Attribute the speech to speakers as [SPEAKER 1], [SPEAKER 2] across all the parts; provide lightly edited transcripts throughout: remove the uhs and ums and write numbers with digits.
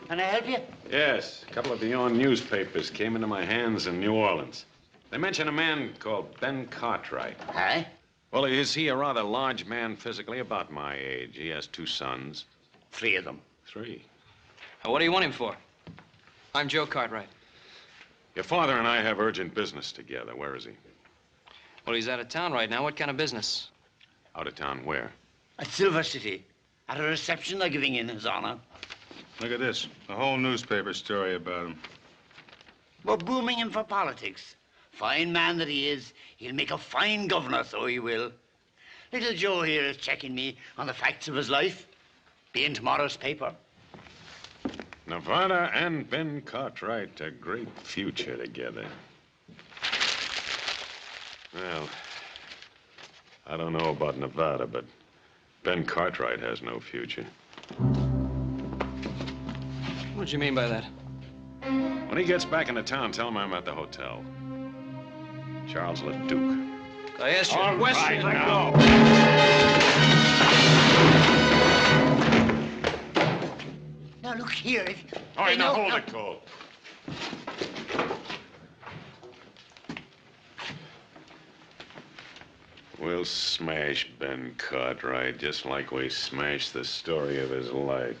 [SPEAKER 1] Can I help you?
[SPEAKER 2] Yes. A couple of your newspapers came into my hands in New Orleans. They mention a man called Ben Cartwright.
[SPEAKER 1] Aye?
[SPEAKER 2] Well, is he a rather large man physically, about my age? He has 2 sons.
[SPEAKER 1] 3 of them.
[SPEAKER 2] 3.
[SPEAKER 3] What do you want him for? I'm Joe Cartwright.
[SPEAKER 2] Your father and I have urgent business together. Where is he?
[SPEAKER 3] Well, he's out of town right now. What kind of business?
[SPEAKER 2] Out of town where?
[SPEAKER 1] At Silver City. At a reception they're giving in his honor.
[SPEAKER 4] Look at this. A whole newspaper story about him.
[SPEAKER 1] We're booming him for politics. Fine man that he is. He'll make a fine governor, so he will. Little Joe here is checking me on the facts of his life. Be in tomorrow's paper.
[SPEAKER 2] Nevada and Ben Cartwright, a great future together. Well, I don't know about Nevada, but Ben Cartwright has no future.
[SPEAKER 3] What do you mean by that?
[SPEAKER 2] When he gets back into town, tell him I'm at the hotel. Charles LeDuque.
[SPEAKER 3] I asked you
[SPEAKER 2] All
[SPEAKER 3] a question.
[SPEAKER 2] right, now.
[SPEAKER 1] Now, look here.
[SPEAKER 2] All right, now hold it, Cole. We'll smash Ben Cartwright just like we smashed the story of his life.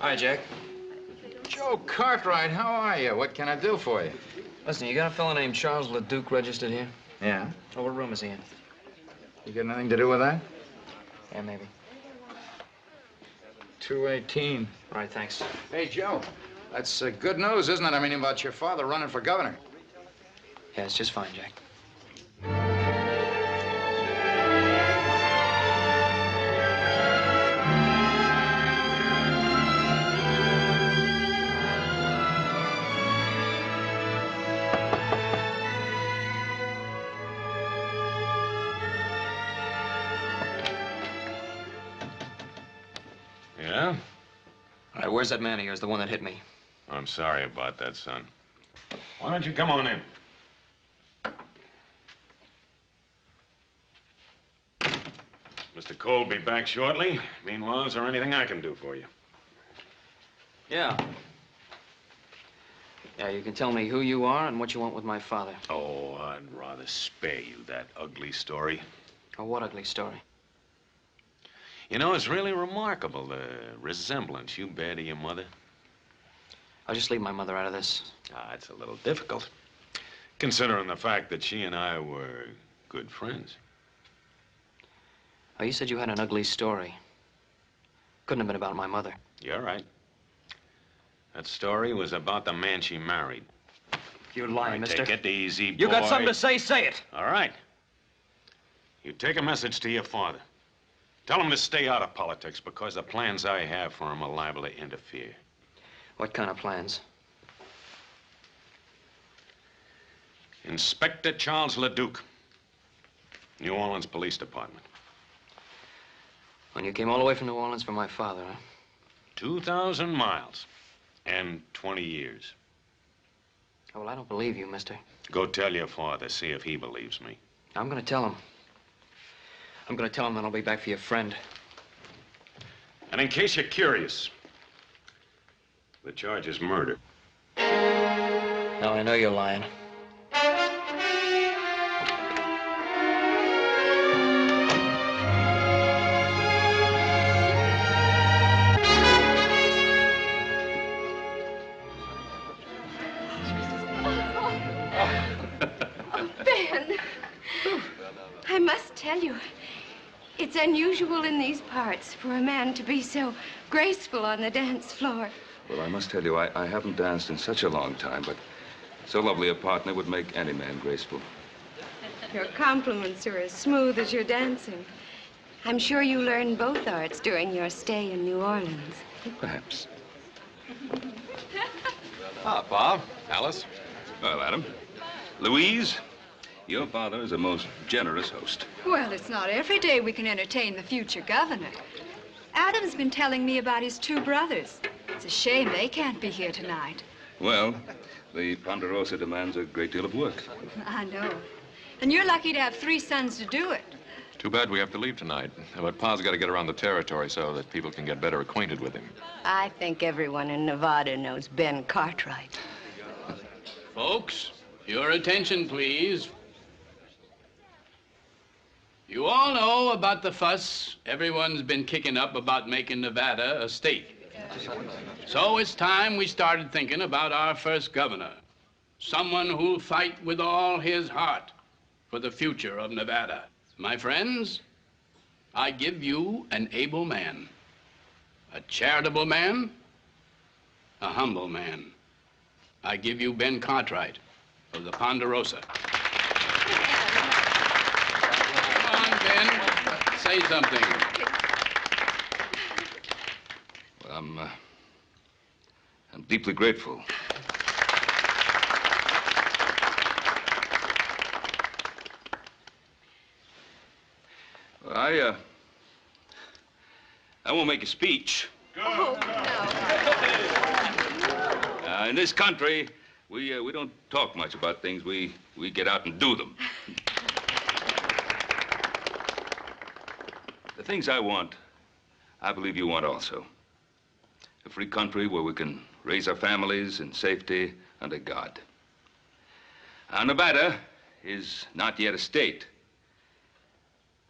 [SPEAKER 3] Hi, Jack.
[SPEAKER 5] Joe Cartwright, how are you? What can I do for you?
[SPEAKER 3] Listen, you got a fellow named Charles LeDuque registered here?
[SPEAKER 5] Yeah?
[SPEAKER 3] Oh, what room is he in?
[SPEAKER 5] You got nothing to do with that?
[SPEAKER 3] Yeah, maybe.
[SPEAKER 5] 218.
[SPEAKER 3] All right, thanks.
[SPEAKER 5] Hey, Joe, that's good news, isn't it? I mean, about your father running for governor.
[SPEAKER 3] Yeah, it's just fine, Jack.
[SPEAKER 2] Yeah?
[SPEAKER 3] All right, where's that man of yours, the one that hit me?
[SPEAKER 2] I'm sorry about that, son. Why don't you come on in? Mr. Cole will be back shortly. Meanwhile, is there anything I can do for you?
[SPEAKER 3] Yeah. Yeah, you can tell me who you are and what you want with my father.
[SPEAKER 2] Oh, I'd rather spare you that ugly story.
[SPEAKER 3] Oh, what ugly story?
[SPEAKER 2] You know, it's really remarkable, the resemblance you bear to your mother.
[SPEAKER 3] I'll just leave my mother out of this.
[SPEAKER 2] It's a little difficult, considering the fact that she and I were good friends.
[SPEAKER 3] Oh, you said you had an ugly story. Couldn't have been about my mother.
[SPEAKER 2] You're right. That story was about the man she married.
[SPEAKER 3] You're lying, mister.
[SPEAKER 2] Take it easy, boy.
[SPEAKER 3] You got something to say it.
[SPEAKER 2] All right. You take a message to your father. Tell him to stay out of politics because the plans I have for him are liable to interfere.
[SPEAKER 3] What kind of plans?
[SPEAKER 2] Inspector Charles LeDuque, New Orleans Police Department.
[SPEAKER 3] When you came all the way from New Orleans for my father, huh?
[SPEAKER 2] 2,000 miles and 20 years.
[SPEAKER 3] Oh, well, I don't believe you, mister.
[SPEAKER 2] Go tell your father, see if he believes me.
[SPEAKER 3] I'm gonna tell him. I'm gonna tell him that I'll be back for your friend.
[SPEAKER 2] And in case you're curious, the charge is murder.
[SPEAKER 3] Now, I know you're lying.
[SPEAKER 6] unusual in these parts for a man to be so graceful on the dance floor.
[SPEAKER 7] Well, I must tell you, I haven't danced in such a long time, but so lovely a partner would make any man graceful.
[SPEAKER 6] Your compliments are as smooth as your dancing. I'm sure you learned both arts during your stay in New Orleans.
[SPEAKER 7] Perhaps.
[SPEAKER 8] Ah, Bob, Alice.
[SPEAKER 7] Well, Adam. Louise, your father is a most generous host.
[SPEAKER 9] Well, it's not every day we can entertain the future governor. Adam's been telling me about his two brothers. It's a shame they can't be here tonight.
[SPEAKER 7] Well, the Ponderosa demands a great deal of work.
[SPEAKER 9] I know. And you're lucky to have 3 sons to do it.
[SPEAKER 8] Too bad we have to leave tonight. But Pa's got to get around the territory so that people can get better acquainted with him.
[SPEAKER 6] I think everyone in Nevada knows Ben Cartwright.
[SPEAKER 10] Folks, your attention, please. You all know about the fuss everyone's been kicking up about making Nevada a state. So it's time we started thinking about our first governor. Someone who'll fight with all his heart for the future of Nevada. My friends, I give you an able man, a charitable man, a humble man. I give you Ben Cartwright of the Ponderosa. Come on, Ben, say something.
[SPEAKER 7] Well, I'm deeply grateful. Well, I won't make a speech.
[SPEAKER 6] Oh, no.
[SPEAKER 7] In this country, we don't talk much about things. We get out and do them. The things I want, I believe you want also. A free country where we can raise our families in safety under God. Now, Nevada is not yet a state.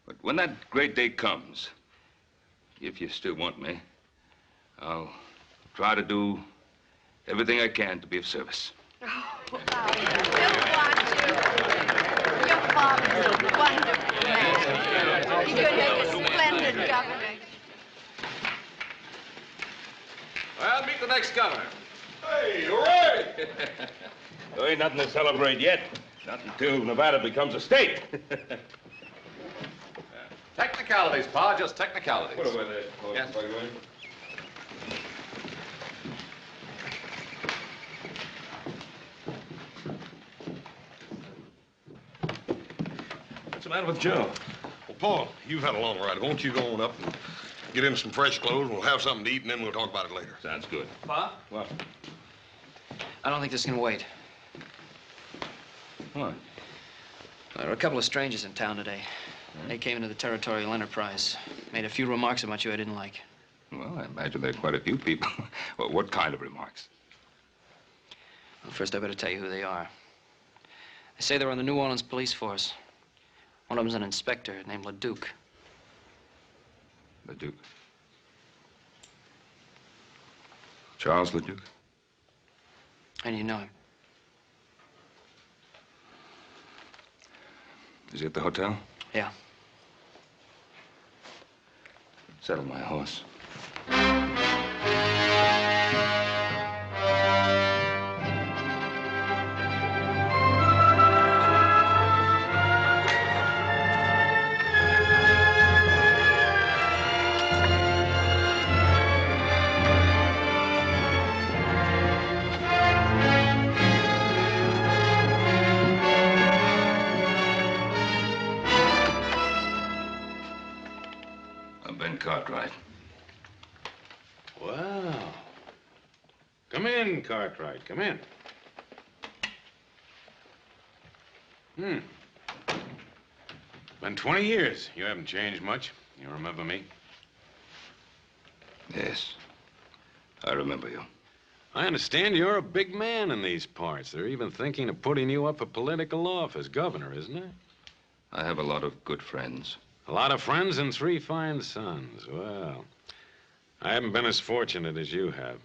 [SPEAKER 7] But when that great day comes, if you still want me, I'll try to do everything I can to be of service.
[SPEAKER 6] Oh, we'll want to. Your father's a wonderful man. He could make a splendid governor.
[SPEAKER 8] Well, meet the next governor.
[SPEAKER 7] Hey, hooray! There ain't nothing to celebrate yet. Not until Nevada becomes a state.
[SPEAKER 8] Technicalities, Pa, just technicalities.
[SPEAKER 7] Put away there.
[SPEAKER 8] Yes.
[SPEAKER 7] What's the matter with Joe?
[SPEAKER 11] Well, Paul, you've had a long ride. Won't you go on up and get in some fresh clothes? We'll have something to eat, and then we'll talk about it later.
[SPEAKER 7] Sounds good.
[SPEAKER 3] Pa?
[SPEAKER 7] What?
[SPEAKER 3] I don't think this can wait.
[SPEAKER 7] What?
[SPEAKER 3] There are a couple of strangers in town today. They came into the Territorial Enterprise. Made a few remarks about you I didn't like.
[SPEAKER 7] Well, I imagine there are quite a few people. Well, what kind of remarks?
[SPEAKER 3] Well, first, I better tell you who they are. They say they're on the New Orleans police force. One of them's an inspector named LeDuque.
[SPEAKER 7] LeDuque? Charles LeDuque?
[SPEAKER 3] And you know him.
[SPEAKER 7] Is he at the hotel?
[SPEAKER 3] Yeah.
[SPEAKER 7] Saddle my horse. Cartwright.
[SPEAKER 2] Wow. Come in, Cartwright. Come in. Been 20 years. You haven't changed much. You remember me?
[SPEAKER 7] Yes. I remember you.
[SPEAKER 2] I understand you're a big man in these parts. They're even thinking of putting you up for political office, governor, isn't it?
[SPEAKER 7] I have a lot of good friends.
[SPEAKER 2] A lot of friends and 3 fine sons. Well, I haven't been as fortunate as you have.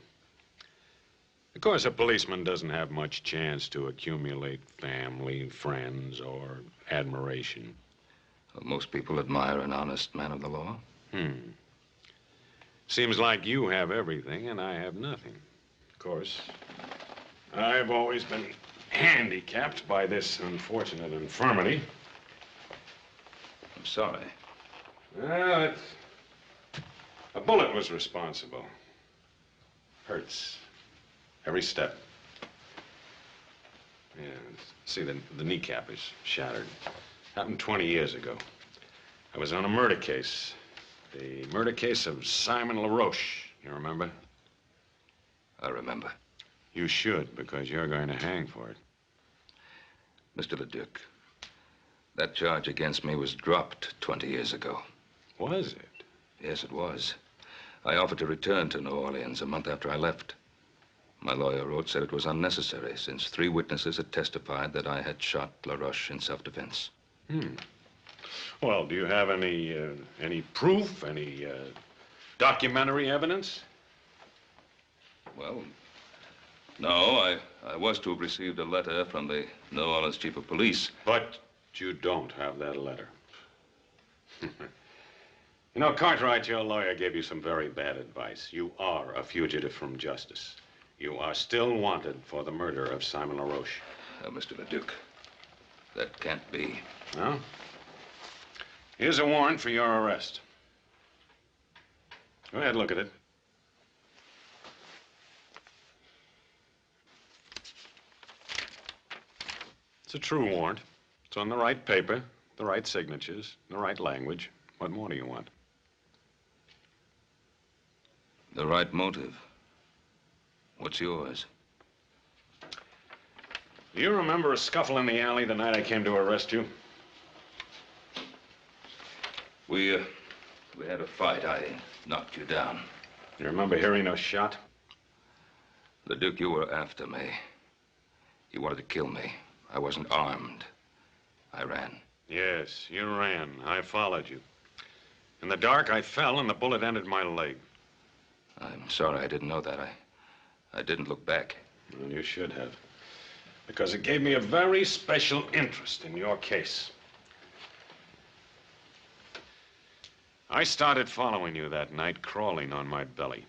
[SPEAKER 2] Of course, a policeman doesn't have much chance to accumulate family, friends, or admiration.
[SPEAKER 7] Well, most people admire an honest man of the law.
[SPEAKER 2] Seems like you have everything and I have nothing. Of course, I've always been handicapped by this unfortunate infirmity.
[SPEAKER 7] I'm sorry.
[SPEAKER 2] Well, a bullet was responsible. Hurts. Every step. Yeah, see, the kneecap is shattered. Happened 20 years ago. I was on a murder case. The murder case of Simon LaRoche. You remember?
[SPEAKER 7] I remember.
[SPEAKER 2] You should, because you're going to hang for it.
[SPEAKER 7] Mr. LeDuque, that charge against me was dropped 20 years ago.
[SPEAKER 2] Was it?
[SPEAKER 7] Yes, it was. I offered to return to New Orleans a month after I left. My lawyer wrote, said it was unnecessary, since 3 witnesses had testified that I had shot LaRoche in self-defense.
[SPEAKER 2] Well, do you have any proof, any documentary evidence?
[SPEAKER 7] Well, no, I was to have received a letter from the New Orleans chief of police.
[SPEAKER 2] But you don't have that letter. You know, Cartwright, your lawyer gave you some very bad advice. You are a fugitive from justice. You are still wanted for the murder of Simon LaRoche.
[SPEAKER 7] Mr. LeDuque, that can't be.
[SPEAKER 2] No? Here's a warrant for your arrest. Go ahead, look at it. It's a true warrant. It's on the right paper, the right signatures, the right language. What more do you want?
[SPEAKER 7] The right motive. What's yours?
[SPEAKER 2] Do you remember a scuffle in the alley the night I came to arrest you?
[SPEAKER 7] We had a fight. I knocked you down.
[SPEAKER 2] You remember hearing a shot?
[SPEAKER 7] LeDuque, you were after me. You wanted to kill me. I wasn't armed. I ran.
[SPEAKER 2] Yes, you ran. I followed you. In the dark, I fell and the bullet entered my leg.
[SPEAKER 7] I'm sorry I didn't know that. I didn't look back.
[SPEAKER 2] Well, you should have. Because it gave me a very special interest in your case. I started following you that night, crawling on my belly.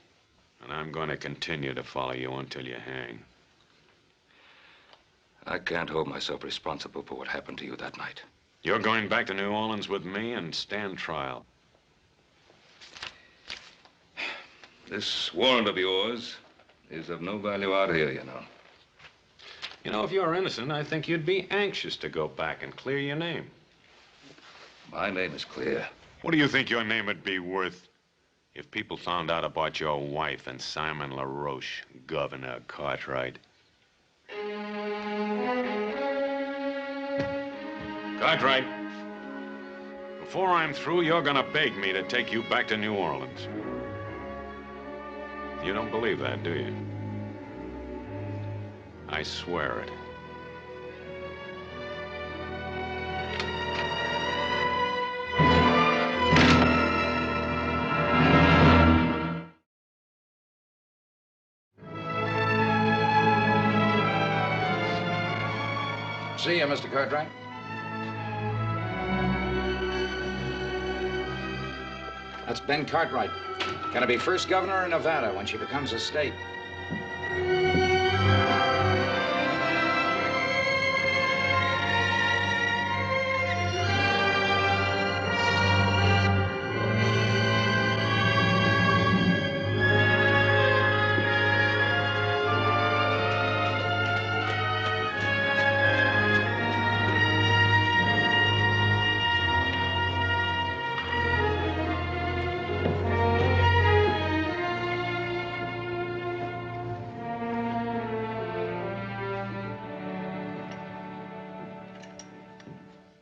[SPEAKER 2] And I'm going to continue to follow you until you hang.
[SPEAKER 7] I can't hold myself responsible for what happened to you that night.
[SPEAKER 2] You're going back to New Orleans with me and stand trial.
[SPEAKER 7] This warrant of yours is of no value out here, you know.
[SPEAKER 2] You know, if you're innocent, I think you'd be anxious to go back and clear your name.
[SPEAKER 7] My name is clear.
[SPEAKER 2] What do you think your name would be worth if people found out about your wife and Simon LaRoche, Governor Cartwright? Cartwright, before I'm through, you're gonna beg me to take you back to New Orleans. You don't believe that, do you? I swear it.
[SPEAKER 5] See you, Mr. Cartwright. That's Ben Cartwright. Gonna be first governor in Nevada when she becomes a state.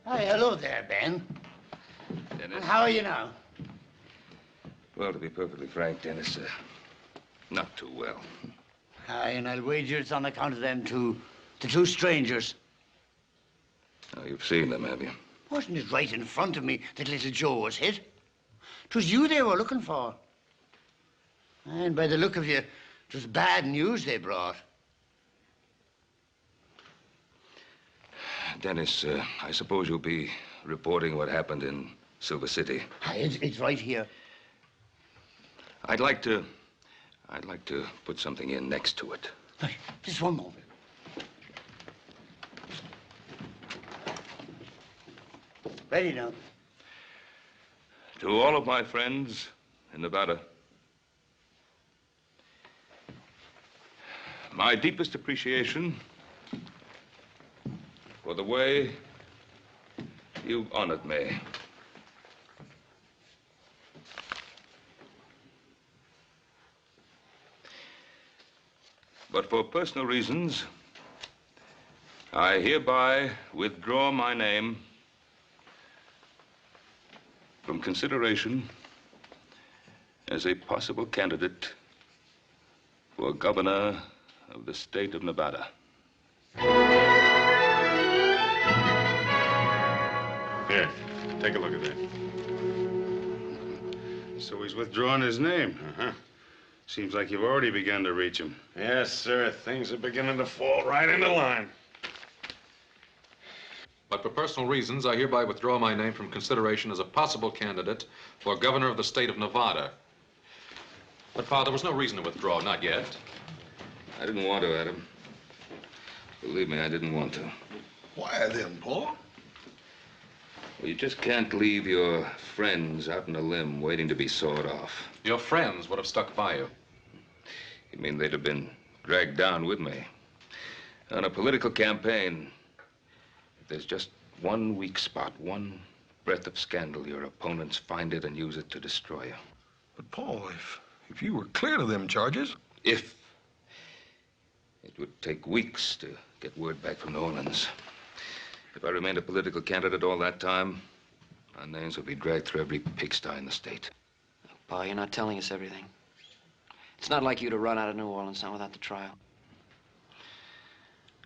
[SPEAKER 1] Hi, hello there, Ben.
[SPEAKER 7] Dennis?
[SPEAKER 1] And how are you now?
[SPEAKER 7] Well, to be perfectly frank, Dennis, not too well.
[SPEAKER 1] Aye, and I'll wager it's on account of them two, the 2 strangers.
[SPEAKER 7] Oh, you've seen them, have you?
[SPEAKER 1] Wasn't it right in front of me that little Joe was hit? 'Twas you they were looking for. And by the look of you, it was bad news they brought.
[SPEAKER 7] Dennis, I suppose you'll be reporting what happened in Silver City.
[SPEAKER 1] It's right here.
[SPEAKER 7] I'd like to put something in next to it.
[SPEAKER 1] Just one moment. Ready now.
[SPEAKER 7] To all of my friends in Nevada, my deepest appreciation for the way you've honored me. But for personal reasons, I hereby withdraw my name from consideration as a possible candidate for governor of the state of Nevada.
[SPEAKER 2] Here, take a look at that.
[SPEAKER 4] So he's withdrawn his name.
[SPEAKER 2] Uh-huh.
[SPEAKER 4] Seems like you've already begun to reach him.
[SPEAKER 2] Yes, sir. Things are beginning to fall right into line.
[SPEAKER 8] But for personal reasons, I hereby withdraw my name from consideration as a possible candidate for governor of the state of Nevada. But, Father, there was no reason to withdraw, not yet.
[SPEAKER 7] I didn't want to, Adam. Believe me, I didn't want to.
[SPEAKER 11] Why then, Paul?
[SPEAKER 7] Well, you just can't leave your friends out on a limb waiting to be sawed off.
[SPEAKER 8] Your friends would have stuck by you.
[SPEAKER 7] You mean they'd have been dragged down with me? On a political campaign, if there's just one weak spot, one breath of scandal, your opponents find it and use it to destroy you.
[SPEAKER 11] But, Paul, if you were clear of them charges...
[SPEAKER 7] If. It would take weeks to get word back from New Orleans. If I remained a political candidate all that time, our names would be dragged through every pigsty in the state.
[SPEAKER 3] Pa, you're not telling us everything. It's not like you to run out of New Orleans now without the trial.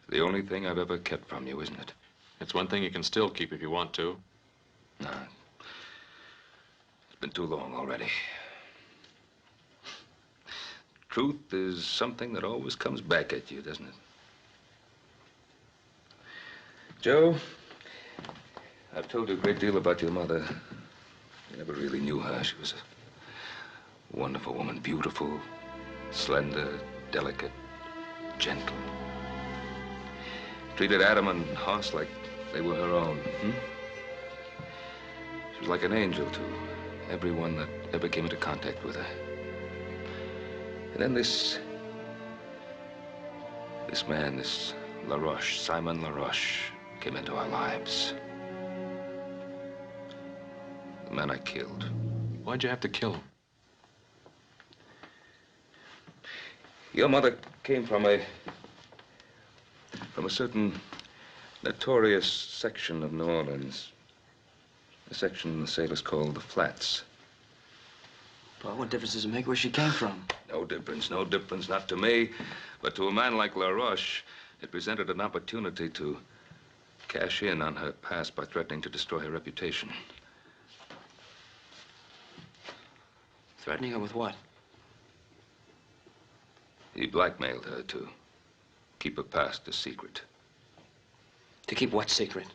[SPEAKER 7] The only thing I've ever kept from you, isn't it?
[SPEAKER 8] It's one thing you can still keep if you want to.
[SPEAKER 7] No. It's been too long already. Truth is something that always comes back at you, doesn't it? Joe, I've told you a great deal about your mother. You never really knew her. She was a wonderful woman, beautiful, slender, delicate, gentle. Treated Adam and Hoss like they were her own. She was like an angel to everyone that ever came into contact with her. And then this man, this LaRoche, Simon LaRoche, came into our lives. The man I killed.
[SPEAKER 8] Why'd you have to kill him?
[SPEAKER 7] Your mother came from a certain notorious section of New Orleans. A section the sailors called the Flats.
[SPEAKER 3] Pa, what difference does it make where she came from?
[SPEAKER 7] No difference, not to me. But to a man like LaRoche, it presented an opportunity to cash in on her past by threatening to destroy her reputation.
[SPEAKER 3] Threatening her with what?
[SPEAKER 7] He blackmailed her to keep her past a secret.
[SPEAKER 3] To keep what secret?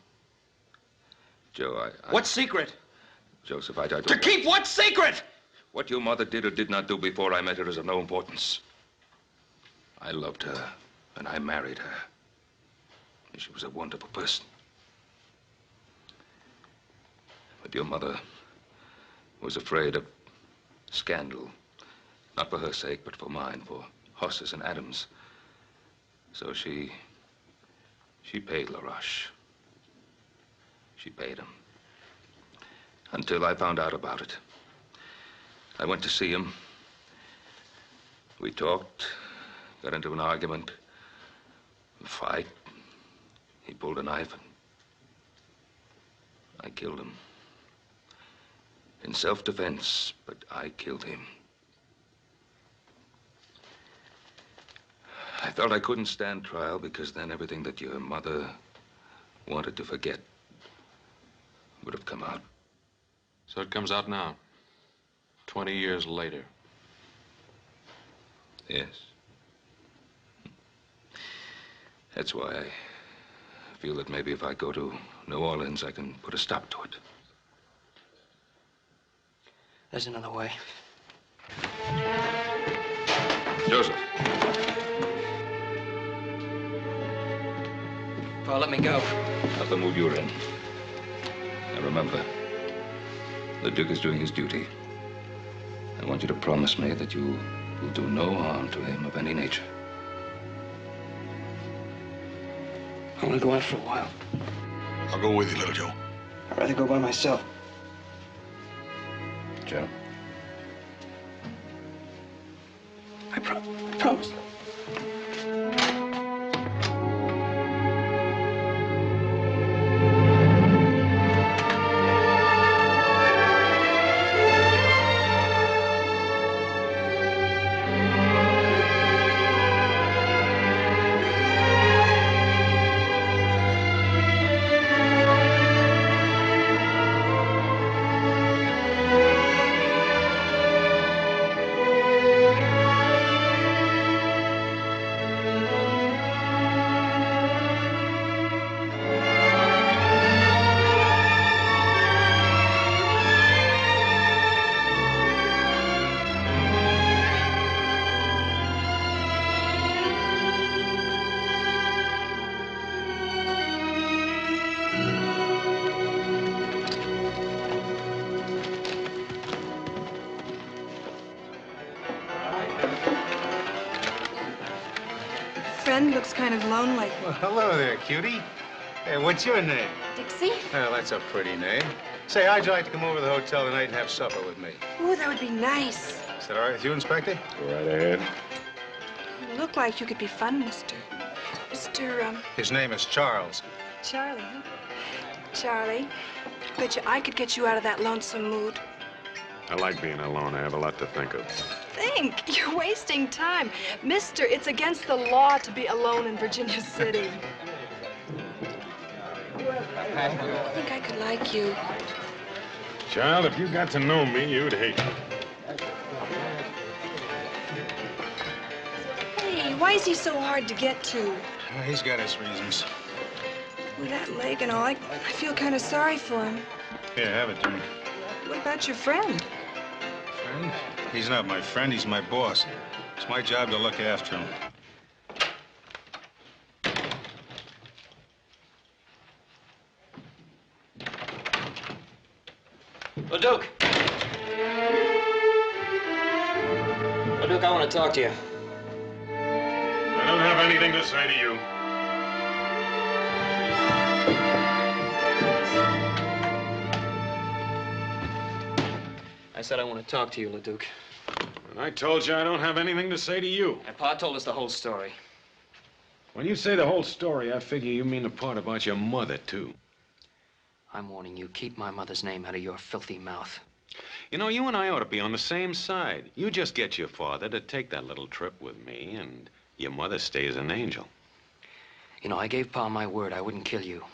[SPEAKER 7] Joe,
[SPEAKER 3] What secret?
[SPEAKER 7] Joseph, I don't...
[SPEAKER 3] To keep what secret?
[SPEAKER 7] What your mother did or did not do before I met her is of no importance. I loved her, and I married her. And she was a wonderful person. But your mother was afraid of scandal. Not for her sake, but for mine, for Hoss's and Adam's. So she paid LaRoche. She paid him. Until I found out about it. I went to see him. We talked, got into an argument, a fight. He pulled a knife and I killed him. In self-defense, but I killed him. I felt I couldn't stand trial because then everything that your mother wanted to forget would have come out.
[SPEAKER 8] So it comes out now, 20 years later.
[SPEAKER 7] Yes. That's why I feel that maybe if I go to New Orleans, I can put a stop to it.
[SPEAKER 3] There's another way.
[SPEAKER 7] Joseph.
[SPEAKER 3] Paul, let me go.
[SPEAKER 7] Not the mood you're in. Now remember, LeDuque is doing his duty. I want you to promise me that you will do no harm to him of any nature.
[SPEAKER 3] I want to go out for a while.
[SPEAKER 11] I'll go with you, little Joe.
[SPEAKER 3] I'd rather go by myself.
[SPEAKER 7] Joe?
[SPEAKER 3] I promise.
[SPEAKER 12] Friend looks kind of lonely.
[SPEAKER 4] Well, hello there, cutie. Hey, what's your name?
[SPEAKER 12] Dixie?
[SPEAKER 4] Oh, that's a pretty name. Say, how'd you like to come over to the hotel tonight and have supper with me?
[SPEAKER 12] Oh, that would be nice.
[SPEAKER 4] Is that all right with you, Inspector?
[SPEAKER 2] Go right ahead.
[SPEAKER 12] You look like you could be fun, Mr.
[SPEAKER 4] His name is Charles.
[SPEAKER 12] Charlie, huh? Charlie, bet you I could get you out of that lonesome mood.
[SPEAKER 2] I like being alone. I have a lot to think of.
[SPEAKER 12] Think, you're wasting time. Mister, it's against the law to be alone in Virginia City. I think I could like you.
[SPEAKER 2] Child, if you got to know me, you'd hate me.
[SPEAKER 12] Hey, why is he so hard to get to?
[SPEAKER 4] Well, he's got his reasons.
[SPEAKER 12] With that leg and all, I feel kind of sorry for him.
[SPEAKER 4] Here, have a drink.
[SPEAKER 12] What about your friend?
[SPEAKER 4] Friend? He's not my friend, he's my boss. It's my job to look after him.
[SPEAKER 3] LeDuque! LeDuque, I want to talk to you.
[SPEAKER 2] I don't have anything to say to you.
[SPEAKER 3] I said I want to talk to you, LeDuque.
[SPEAKER 2] And I told you I don't have anything to say to you.
[SPEAKER 3] And Pa told us the whole story.
[SPEAKER 2] When you say the whole story, I figure you mean the part about your mother, too.
[SPEAKER 3] I'm warning you, keep my mother's name out of your filthy mouth.
[SPEAKER 2] You know, you and I ought to be on the same side. You just get your father to take that little trip with me, and your mother stays an angel.
[SPEAKER 3] You know, I gave Pa my word I wouldn't kill you.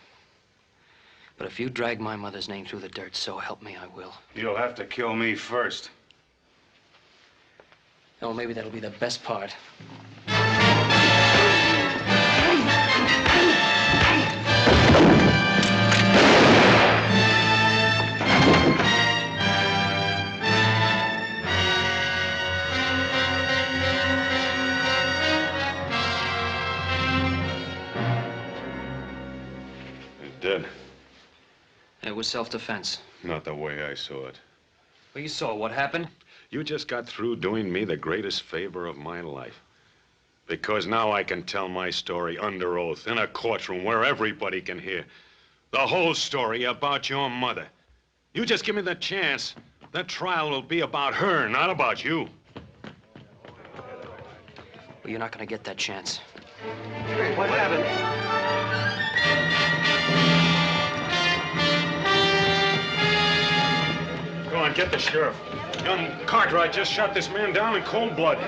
[SPEAKER 3] But if you drag my mother's name through the dirt, so help me, I will.
[SPEAKER 4] You'll have to kill me first.
[SPEAKER 3] Oh, maybe that'll be the best part.
[SPEAKER 2] He's dead.
[SPEAKER 3] It was self-defense.
[SPEAKER 2] Not the way I saw it.
[SPEAKER 3] Well, you saw what happened.
[SPEAKER 2] You just got through doing me the greatest favor of my life. Because now I can tell my story under oath in a courtroom where everybody can hear. The whole story about your mother. You just give me the chance. That trial will be about her, not about you.
[SPEAKER 3] Well, you're not going to get that chance.
[SPEAKER 1] What happened?
[SPEAKER 2] Go on, get the sheriff. Young Cartwright just shot this man down in cold blood.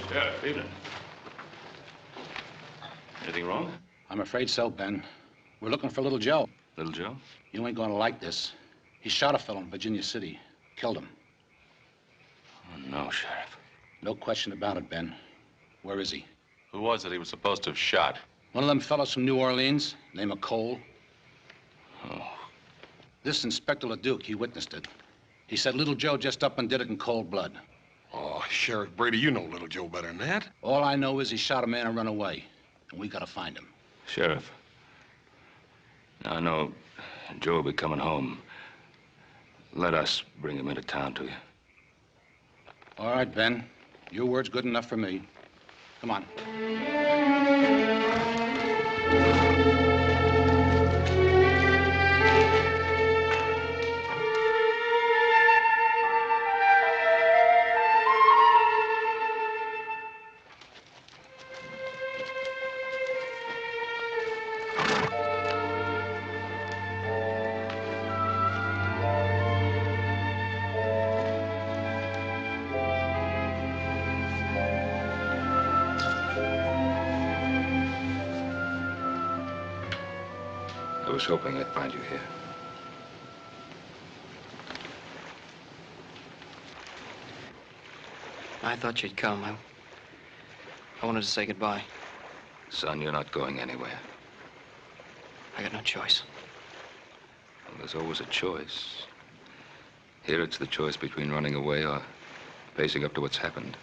[SPEAKER 13] Sheriff, evening. Anything wrong?
[SPEAKER 5] I'm afraid so, Ben. We're looking for little Joe.
[SPEAKER 7] Little Joe?
[SPEAKER 5] You ain't gonna like this. He shot a fellow in Virginia City. Killed him.
[SPEAKER 7] Oh, no, Sheriff.
[SPEAKER 14] No question about it, Ben. Where is he?
[SPEAKER 8] Who was it he was supposed to have shot?
[SPEAKER 14] One of them fellows from New Orleans, name of Cole.
[SPEAKER 7] Oh.
[SPEAKER 14] This Inspector LeDuque, he witnessed it. He said Little Joe just up and did it in cold blood.
[SPEAKER 11] Oh, Sheriff Brady, you know Little Joe better than that.
[SPEAKER 14] All I know is he shot a man and run away, and we gotta find him.
[SPEAKER 7] Sheriff, now I know Joe will be coming home. Let us bring him into town to you.
[SPEAKER 14] All right, Ben. Your word's good enough for me. Come on.
[SPEAKER 7] I was hoping I'd find you here.
[SPEAKER 3] I thought you'd come. I wanted to say goodbye.
[SPEAKER 7] Son, you're not going anywhere.
[SPEAKER 3] I got no choice.
[SPEAKER 7] Well, there's always a choice. Here it's the choice between running away or facing up to what's happened.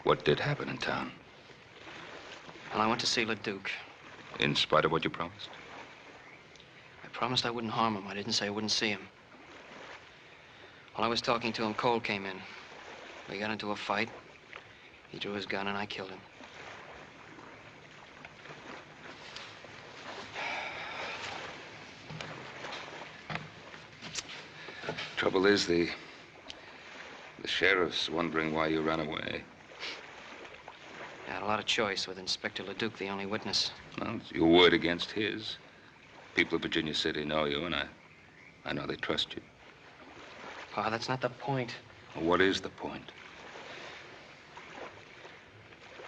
[SPEAKER 7] What did happen in town?
[SPEAKER 3] Well, I went to see LeDuque.
[SPEAKER 7] In spite of what you promised?
[SPEAKER 3] I promised I wouldn't harm him. I didn't say I wouldn't see him. While I was talking to him, Cole came in. We got into a fight. He drew his gun and I killed him.
[SPEAKER 7] Trouble is, the sheriff's wondering why you ran away.
[SPEAKER 3] I had a lot of choice with Inspector LeDuque, the only witness.
[SPEAKER 7] Well, it's your word against his. People of Virginia City know you, and I know they trust you.
[SPEAKER 3] Pa, that's not the point.
[SPEAKER 7] Well, what is the point?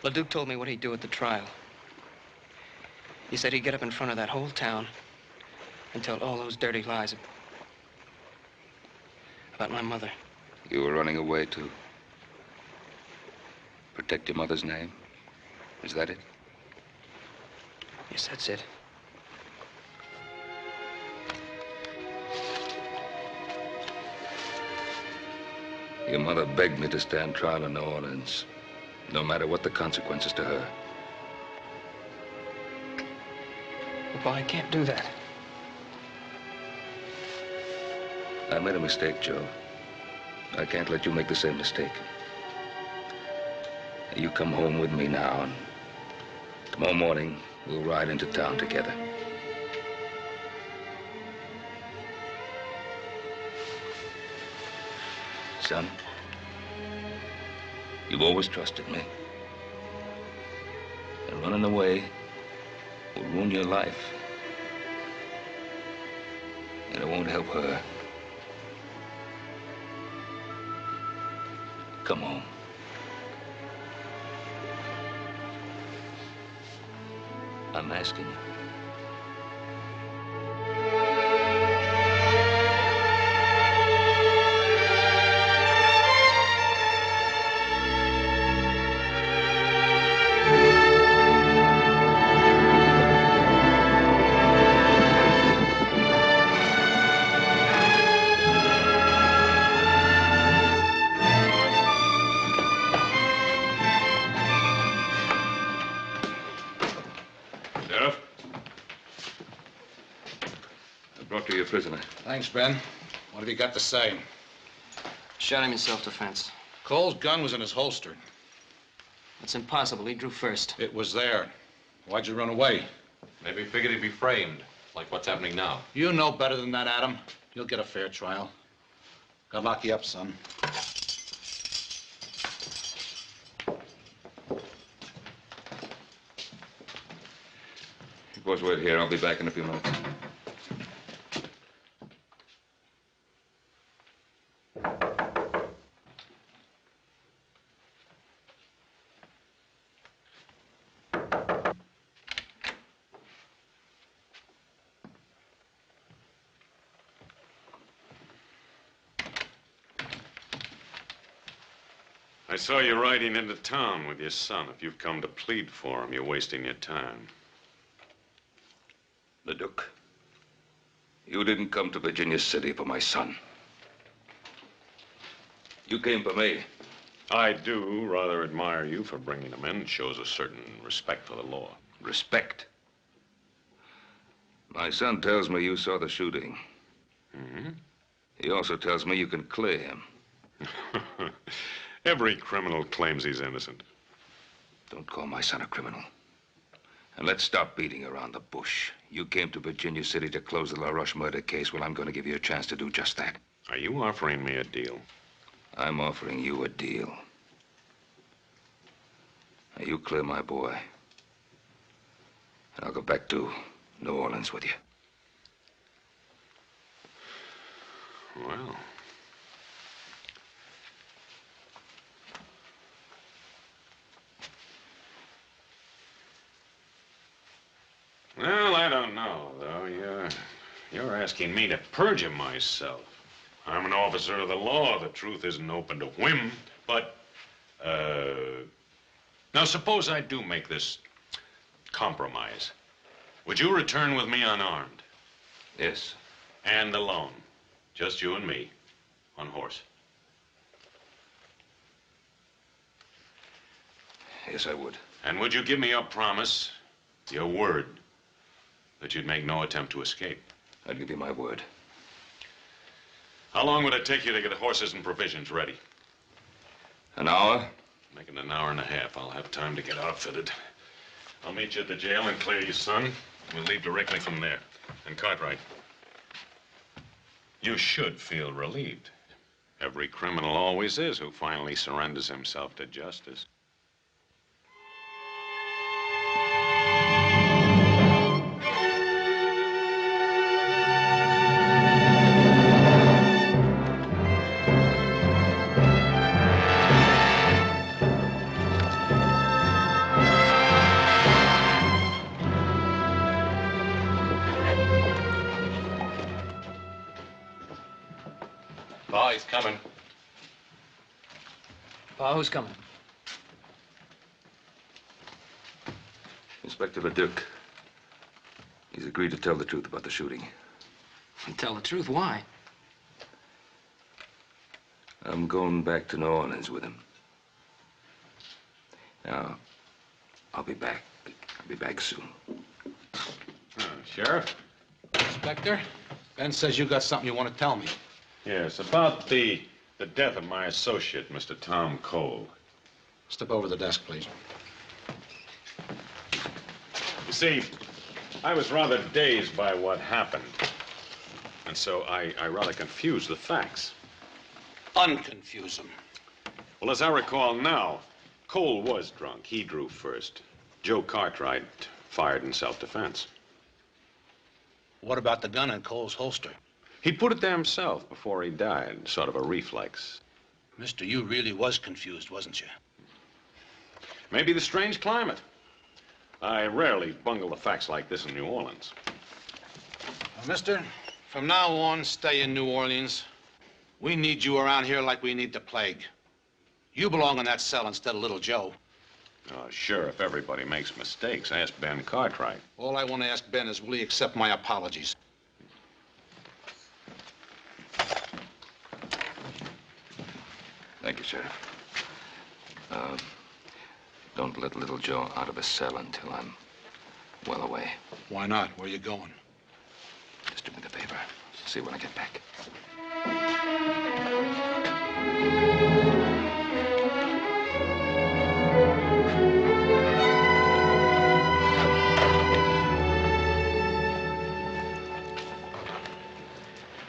[SPEAKER 3] LeDuque told me what he'd do at the trial. He said he'd get up in front of that whole town and tell all those dirty lies about my mother.
[SPEAKER 7] You were running away to protect your mother's name? Is that it?
[SPEAKER 3] Yes, that's it.
[SPEAKER 7] Your mother begged me to stand trial in New Orleans, no matter what the consequences to her.
[SPEAKER 3] Papa, I can't do that.
[SPEAKER 7] I made a mistake, Joe. I can't let you make the same mistake. You come home with me now, and tomorrow morning, we'll ride into town together. Son, you've always trusted me. And running away will ruin your life. And it won't help her. Come home. I'm asking you. Prisoner.
[SPEAKER 14] Thanks, Ben. What have you got to say?
[SPEAKER 3] Shot him in self-defense.
[SPEAKER 14] Cole's gun was in his holster.
[SPEAKER 3] That's impossible. He drew first.
[SPEAKER 14] It was there. Why'd you run away?
[SPEAKER 8] Maybe he figured he'd be framed, like what's happening now.
[SPEAKER 14] You know better than that, Adam. You'll get a fair trial. God lock you up, son.
[SPEAKER 7] You boys wait here. I'll be back in a few minutes.
[SPEAKER 2] saw you riding into town with your son. If you've come to plead for him, you're wasting your time.
[SPEAKER 7] LeDuque, you didn't come to Virginia City for my son. You came for me.
[SPEAKER 2] I do rather admire you for bringing him in. It shows a certain respect for the law.
[SPEAKER 7] Respect? My son tells me you saw the shooting.
[SPEAKER 2] Mm-hmm.
[SPEAKER 7] He also tells me you can clear him.
[SPEAKER 2] Every criminal claims he's innocent.
[SPEAKER 7] Don't call my son a criminal. And let's stop beating around the bush. You came to Virginia City to close the LaRoche murder case. Well, I'm going to give you a chance to do just that.
[SPEAKER 2] Are you offering me a deal?
[SPEAKER 7] I'm offering you a deal. Now, you clear my boy. And I'll go back to New Orleans with you.
[SPEAKER 2] Well. Well, I don't know, though. You're asking me to perjure myself. I'm an officer of the law. The truth isn't open to whim. But, now suppose I do make this compromise. Would you return with me unarmed?
[SPEAKER 7] Yes.
[SPEAKER 2] And alone? Just you and me, on horse?
[SPEAKER 7] Yes, I would.
[SPEAKER 2] And would you give me your promise, your word, that you'd make no attempt to escape?
[SPEAKER 7] I'd give you my word.
[SPEAKER 2] How long would it take you to get horses and provisions ready?
[SPEAKER 7] An hour?
[SPEAKER 2] Make it an hour and a half. I'll have time to get outfitted. I'll meet you at the jail and clear your son. We'll leave directly from there. And Cartwright, you should feel relieved. Every criminal always is who finally surrenders himself to justice.
[SPEAKER 8] Pa, he's coming.
[SPEAKER 3] Pa, who's coming?
[SPEAKER 7] Inspector LeDuque. He's agreed to tell the truth about the shooting.
[SPEAKER 3] Tell the truth? Why?
[SPEAKER 7] I'm going back to New Orleans with him. Now, I'll be back. I'll be back soon.
[SPEAKER 2] Sheriff?
[SPEAKER 14] Inspector, Ben says you got something you want to tell me.
[SPEAKER 2] Yes, about the death of my associate, Mr. Tom Cole.
[SPEAKER 14] Step over to the desk, please.
[SPEAKER 2] You see, I was rather dazed by what happened. And so I rather confused the facts.
[SPEAKER 14] Unconfuse them.
[SPEAKER 2] Well, as I recall now, Cole was drunk. He drew first. Joe Cartwright fired in self-defense.
[SPEAKER 14] What about the gun in Cole's holster?
[SPEAKER 2] He put it there himself before he died, sort of a reflex.
[SPEAKER 14] Mister, you really was confused, wasn't you?
[SPEAKER 2] Maybe the strange climate. I rarely bungle the facts like this in New Orleans.
[SPEAKER 14] Well, mister, from now on, stay in New Orleans. We need you around here like we need the plague. You belong in that cell instead of little Joe.
[SPEAKER 2] Sure, if everybody makes mistakes. Ask Ben Cartwright.
[SPEAKER 14] All I want to ask Ben is, will he accept my apologies?
[SPEAKER 7] Thank you, Sheriff. Don't let little Joe out of his cell until I'm well away.
[SPEAKER 14] Why not? Where are you going?
[SPEAKER 7] Just do me the favor. See you when I get back.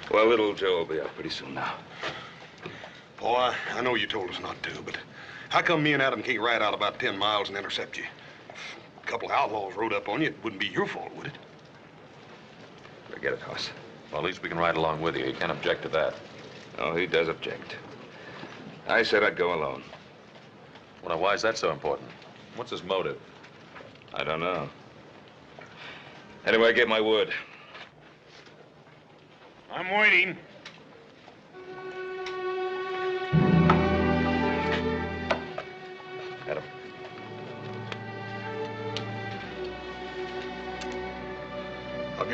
[SPEAKER 7] Well, little Joe will be out pretty soon now.
[SPEAKER 11] Boy, I know you told us not to, but how come me and Adam can't ride out about 10 miles and intercept you? If a couple of outlaws rode up on you, it wouldn't be your fault, would it?
[SPEAKER 7] Forget it, Hoss.
[SPEAKER 8] Well, at least we can ride along with you. You can't object to that.
[SPEAKER 7] Oh, he does object. I said I'd go alone.
[SPEAKER 8] Well, now, why is that so important? What's his motive?
[SPEAKER 7] I don't know. Anyway, I gave my word.
[SPEAKER 2] I'm waiting.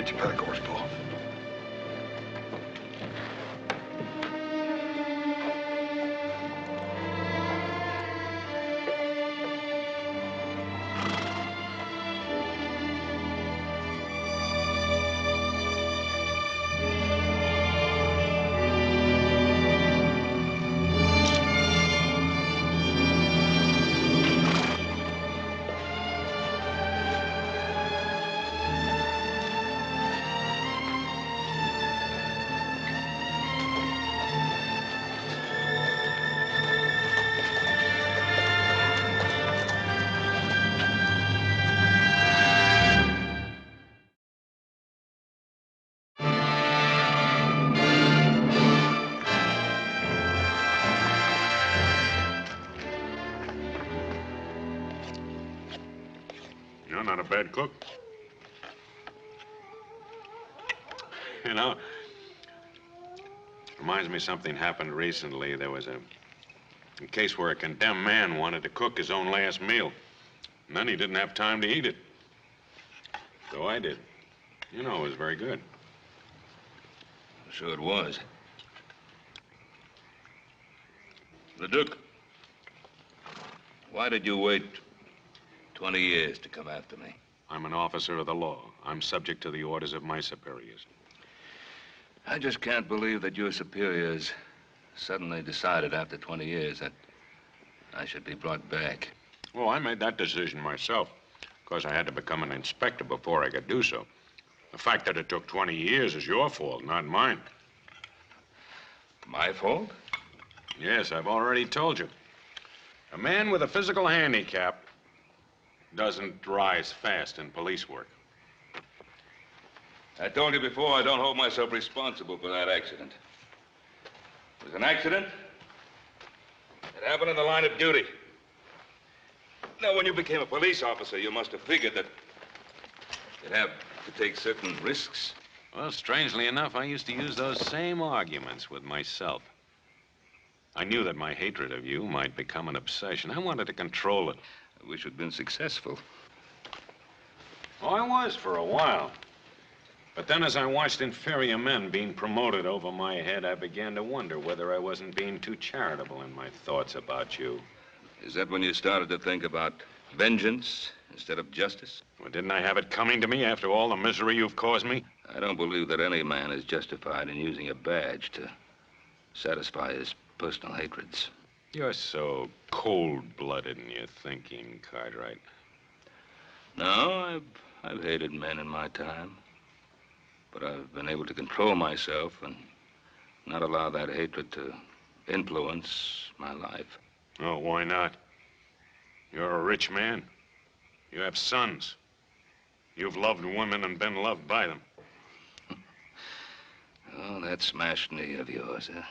[SPEAKER 11] get your pack horse, Paul.
[SPEAKER 2] You're not a bad cook. You know, reminds me something happened recently. There was a case where a condemned man wanted to cook his own last meal. And then he didn't have time to eat it. So I did. You know, it was very good.
[SPEAKER 7] Sure it was. LeDuque, why did you wait 20 years to come after me?
[SPEAKER 2] I'm an officer of the law. I'm subject to the orders of my superiors.
[SPEAKER 7] I just can't believe that your superiors suddenly decided after 20 years that I should be brought back.
[SPEAKER 2] Well, I made that decision myself. Of course, I had to become an inspector before I could do so. The fact that it took 20 years is your fault, not mine.
[SPEAKER 7] My fault?
[SPEAKER 2] Yes, I've already told you. A man with a physical handicap doesn't rise fast in police work.
[SPEAKER 7] I told you before, I don't hold myself responsible for that accident. It was an accident. It happened in the line of duty. Now, when you became a police officer, you must have figured that you'd have to take certain risks.
[SPEAKER 2] Well, strangely enough, I used to use those same arguments with myself. I knew that my hatred of you might become an obsession. I wanted to control it.
[SPEAKER 7] I wish you'd been successful.
[SPEAKER 2] Oh, I was for a while. But then as I watched inferior men being promoted over my head, I began to wonder whether I wasn't being too charitable in my thoughts about you.
[SPEAKER 7] Is that when you started to think about vengeance instead of justice?
[SPEAKER 2] Well, didn't I have it coming to me after all the misery you've caused me?
[SPEAKER 7] I don't believe that any man is justified in using a badge to satisfy his personal hatreds.
[SPEAKER 2] You're so cold-blooded in your thinking, Cartwright.
[SPEAKER 7] No, I've hated men in my time. But I've been able to control myself and not allow that hatred to influence my life.
[SPEAKER 2] Oh, why not? You're a rich man. You have sons. You've loved women and been loved by them.
[SPEAKER 7] Oh, that smashed knee of yours, huh?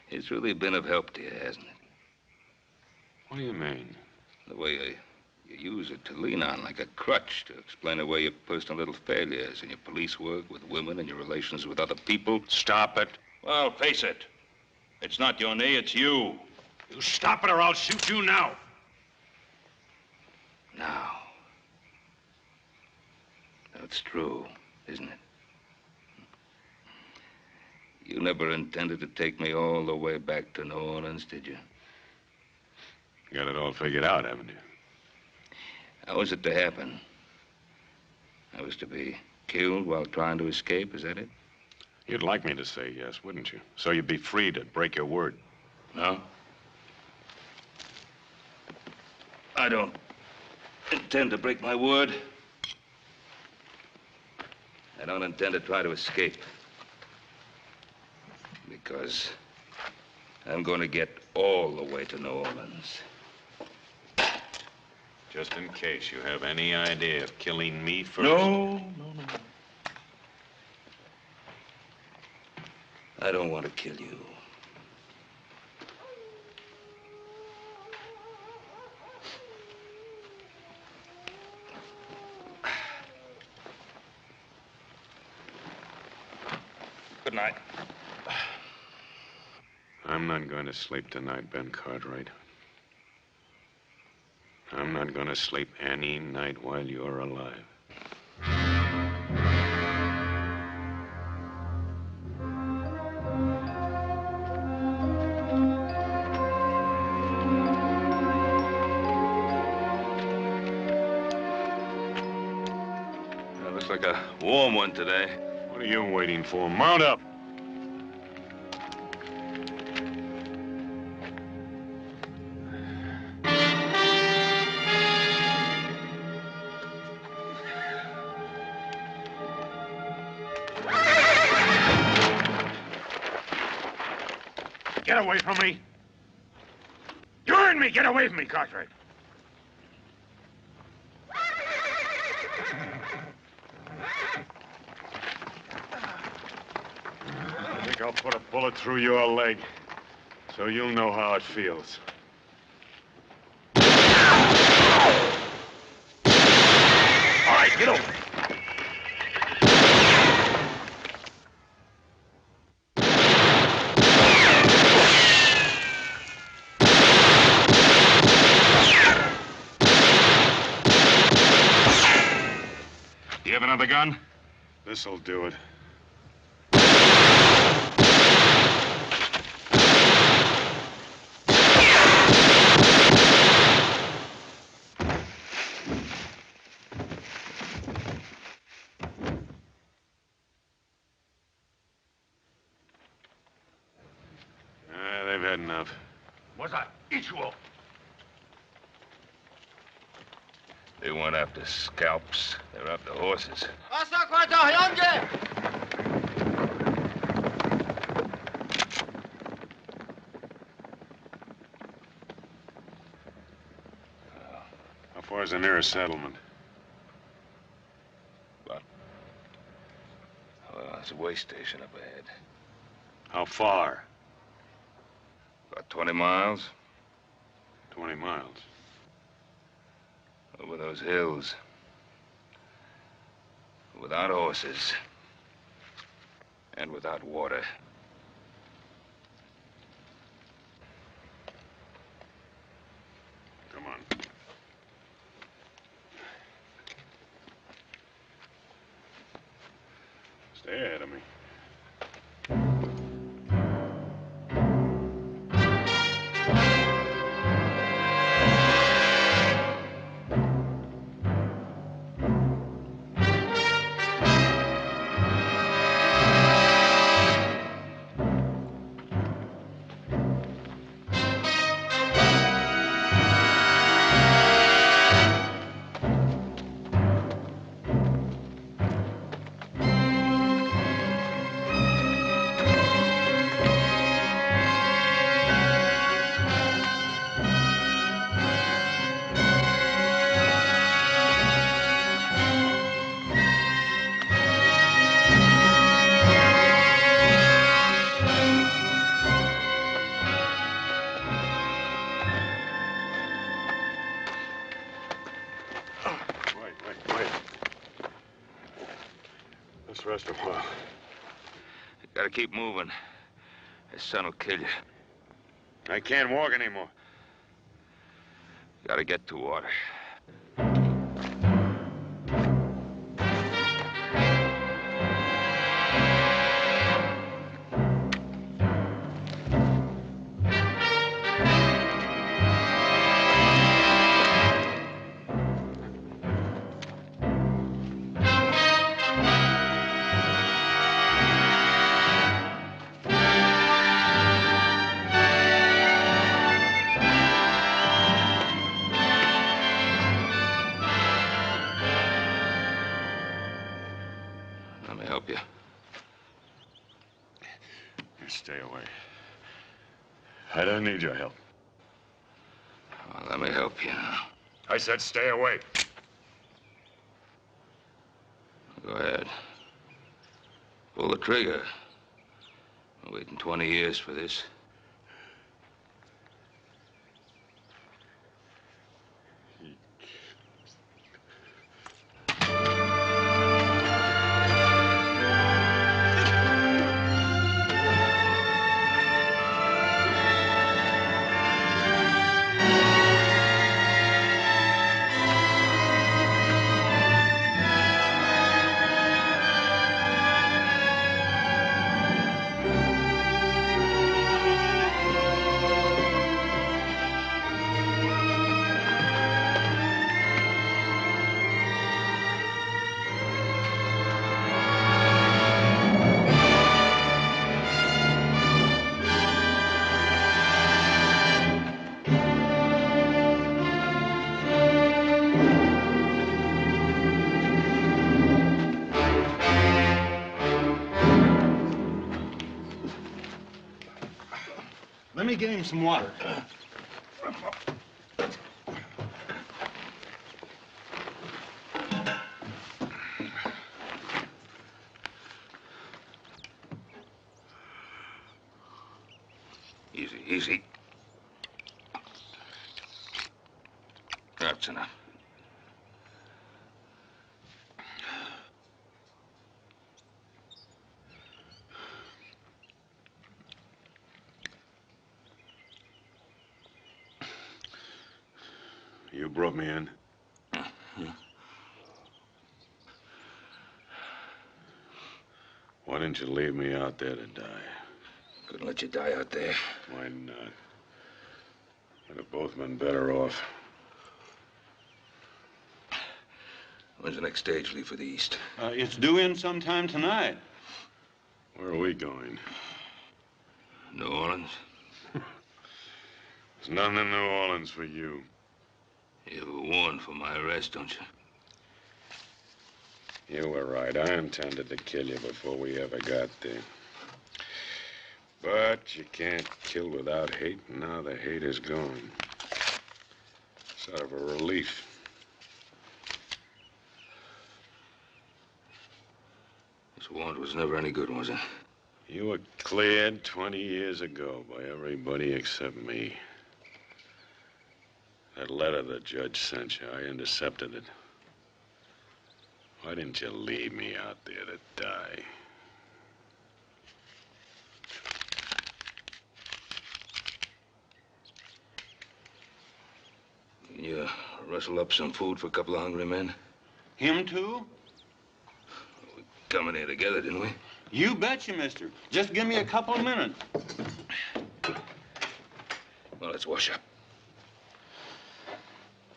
[SPEAKER 7] It's really been of help to you, hasn't it?
[SPEAKER 2] What do you mean?
[SPEAKER 7] The way you use it to lean on like a crutch to explain away your personal little failures in your police work with women and your relations with other people.
[SPEAKER 2] Stop it.
[SPEAKER 7] Well, face it. It's not your knee, it's you.
[SPEAKER 2] You stop it or I'll shoot you now.
[SPEAKER 7] Now. That's true, isn't it? You never intended to take me all the way back to New Orleans, did you?
[SPEAKER 2] You got it all figured out, haven't you?
[SPEAKER 7] How was it to happen? I was to be killed while trying to escape, is that it?
[SPEAKER 2] You'd like me to say yes, wouldn't you? So you'd be free to break your word.
[SPEAKER 7] No? I don't intend to break my word. I don't intend to try to escape. Because I'm going to get all the way to New Orleans.
[SPEAKER 2] Just in case you have any idea of killing me first.
[SPEAKER 7] No. I don't want to kill you. Good night.
[SPEAKER 2] I'm not going to sleep tonight, Ben Cartwright. I'm not going to sleep any night while you're alive.
[SPEAKER 7] Looks like a warm one today.
[SPEAKER 2] What are you waiting for? Mount up.
[SPEAKER 15] Get away from me. You heard me. Get away from me, Cartwright.
[SPEAKER 2] I think I'll put a bullet through your leg, so you'll know how it feels.
[SPEAKER 15] All right, get over.
[SPEAKER 2] You have another gun? This'll do it. They've had enough.
[SPEAKER 15] What's that? Eat you up.
[SPEAKER 7] They weren't after scalps. They were after horses.
[SPEAKER 2] How far is the nearest settlement?
[SPEAKER 7] Well, there's a way station up ahead.
[SPEAKER 2] How far?
[SPEAKER 7] About 20 miles.
[SPEAKER 2] 20 miles.
[SPEAKER 7] Over those hills. Without horses. And without water.
[SPEAKER 2] Come on. Stay ahead of me. Let's rest a while.
[SPEAKER 7] You gotta keep moving. His son will kill you.
[SPEAKER 2] I can't walk anymore.
[SPEAKER 7] You gotta get to water. Help you.
[SPEAKER 2] Stay away. I don't need your help.
[SPEAKER 7] Well, let me help you now.
[SPEAKER 2] I said stay away.
[SPEAKER 7] Go ahead. Pull the trigger. I'm waiting 20 years for this.
[SPEAKER 11] me get him some water.
[SPEAKER 7] Easy, easy. That's enough.
[SPEAKER 2] You brought me in. Why didn't you leave me out there to die?
[SPEAKER 7] Couldn't let you die out there.
[SPEAKER 2] Why not? We'd have both been better off.
[SPEAKER 7] When's the next stage leave for the East?
[SPEAKER 11] It's due in sometime tonight.
[SPEAKER 2] Where are we going?
[SPEAKER 7] New Orleans.
[SPEAKER 2] There's nothing in New Orleans for you.
[SPEAKER 7] You were warned for my arrest, don't you?
[SPEAKER 2] You were right. I intended to kill you before we ever got there. But you can't kill without hate, and now the hate is gone. Sort of a relief.
[SPEAKER 7] This warrant was never any good, was it?
[SPEAKER 2] You were cleared 20 years ago by everybody except me. That letter the judge sent you, I intercepted it. Why didn't you leave me out there to die?
[SPEAKER 7] Can you rustle up some food for a couple of hungry men?
[SPEAKER 11] Him too?
[SPEAKER 7] We come in here together, didn't we?
[SPEAKER 11] You betcha, mister. Just give me a couple of minutes.
[SPEAKER 7] Well, let's wash up.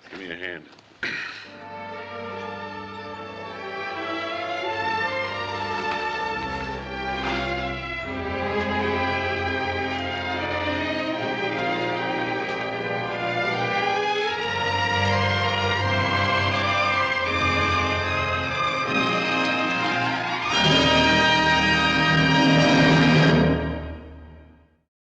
[SPEAKER 2] Give me a hand.